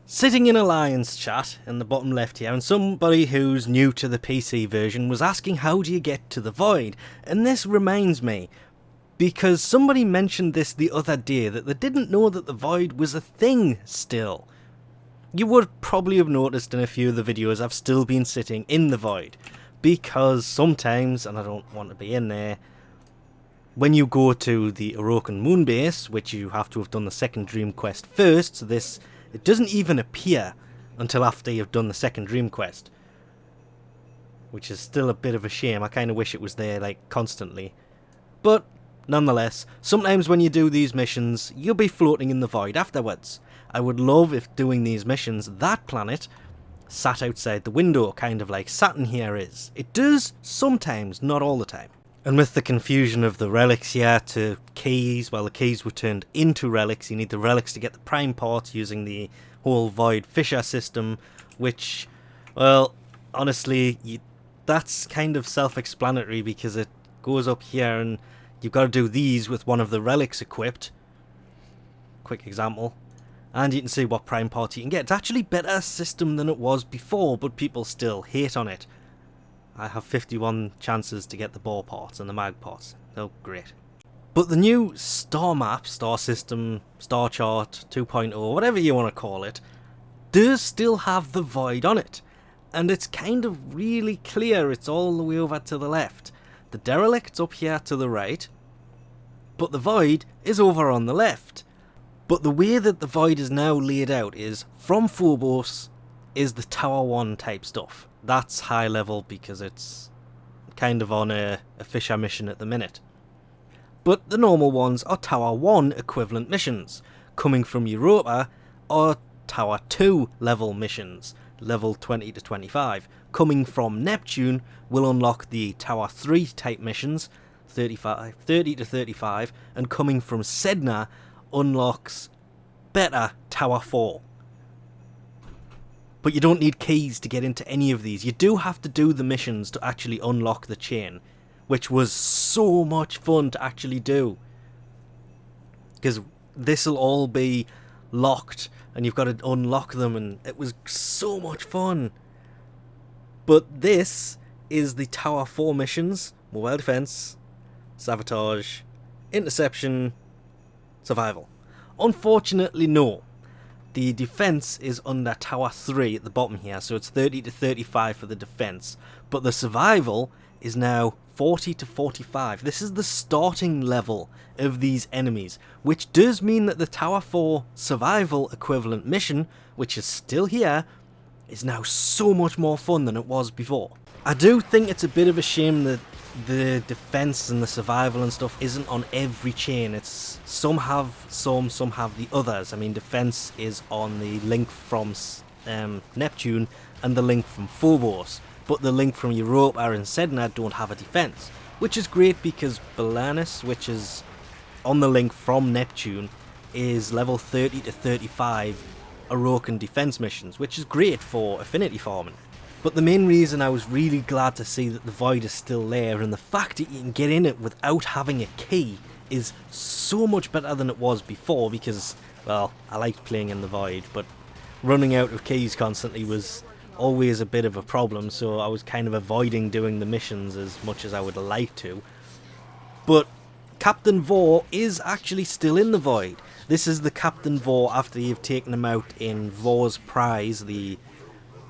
Sitting in Alliance chat in the bottom left here, and somebody who's new to the PC version was asking how do you get to the Void, and this reminds me, because somebody mentioned this the other day, that they didn't know that the Void was a thing still. You would probably have noticed in a few of the videos I've still been sitting in the Void, because sometimes, and I don't want to be in there, when you go to the Orokin Moonbase, which you have to have done the second Dream Quest first, so it doesn't even appear until after you've done the second Dream Quest. Which is still a bit of a shame. I kind of wish it was there, like, constantly. But, nonetheless, sometimes when you do these missions, you'll be floating in the Void afterwards. I would love if doing these missions, that planet sat outside the window, kind of like Saturn here is. It does sometimes, not all the time. And with the confusion of the relics here to keys, well, the keys were turned into relics. You need the relics to get the prime parts using the whole Void Fissure system, which, well, honestly, that's kind of self-explanatory because it goes up here and you've got to do these with one of the relics equipped. Quick example. And you can see what prime parts you can get. It's actually a better system than it was before, but people still hate on it. I have 51 chances to get the ball parts and the mag parts. Oh, great. But the new star map, star system, star chart 2.0, whatever you want to call it, does still have the Void on it. And it's kind of really clear it's all the way over to the left. The derelict's up here to the right, but the Void is over on the left. But the way that the Void is now laid out is, from Phobos is the Tower 1 type stuff. That's high level because it's kind of on a Fissure mission at the minute. But the normal ones are Tower 1 equivalent missions. Coming from Europa are Tower 2 level missions, level 20 to 25. Coming from Neptune will unlock the Tower 3 type missions, 30 to 35. And coming from Sedna unlocks better Tower 4. But you don't need keys to get into any of these. You do have to do the missions to actually unlock the chain, which was so much fun to actually do. Because this will all be locked and you've got to unlock them, and it was so much fun. But this is the Tower 4 missions: Mobile Defense, Sabotage, Interception, Survival. Unfortunately, no. The defense is under Tower 3 at the bottom here, so it's 30 to 35 for the defense. But the survival is now 40 to 45. This is the starting level of these enemies, which does mean that the Tower 4 survival equivalent mission, which is still here, is now so much more fun than it was before. I do think it's a bit of a shame that the defense and the survival and stuff isn't on every chain. It's some have some have the others. I mean, defense is on the link from Neptune and the link from Phobos, but the link from Europa and Sedna don't have a defense, which is great because Belanus, which is on the link from Neptune, is level 30 to 35 Orokin defense missions, which is great for affinity farming. But the main reason I was really glad to see that the Void is still there, and the fact that you can get in it without having a key, is so much better than it was before, because, well, I liked playing in the Void, but running out of keys constantly was always a bit of a problem, so I was kind of avoiding doing the missions as much as I would like to. But Captain Vor is actually still in the Void. This is the Captain Vor after you've taken him out in Vor's Prize,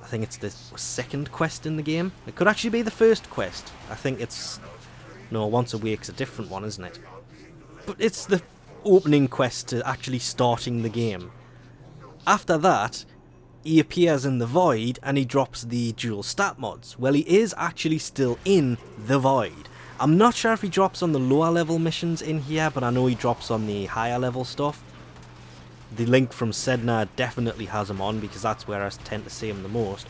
I think it's the second quest in the game. It could actually be the first quest. I think it's... No, Once a Wake's a different one, isn't it? But it's the opening quest to actually starting the game. After that, he appears in the Void and he drops the dual stat mods. Well, he is actually still in the Void. I'm not sure if he drops on the lower level missions in here, but I know he drops on the higher level stuff. The link from Sedna definitely has him on, because that's where I tend to see him the most.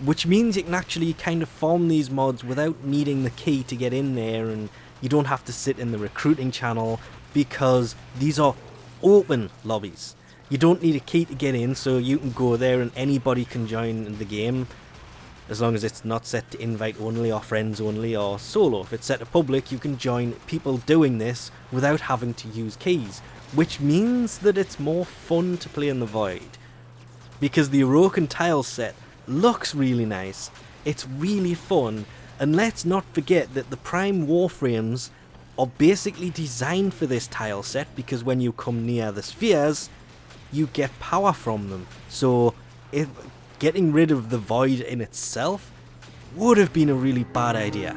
Which means you can actually kind of farm these mods without needing the key to get in there, and you don't have to sit in the recruiting channel, because these are open lobbies. You don't need a key to get in, so you can go there and anybody can join the game, as long as it's not set to invite only or friends only or solo. If it's set to public, you can join people doing this without having to use keys, which means that it's more fun to play in the Void. because the Orokin tile set looks really nice, it's really fun, and let's not forget that the Prime Warframes are basically designed for this tile set, because when you come near the spheres, you get power from them. So getting rid of the void in itself would have been a really bad idea.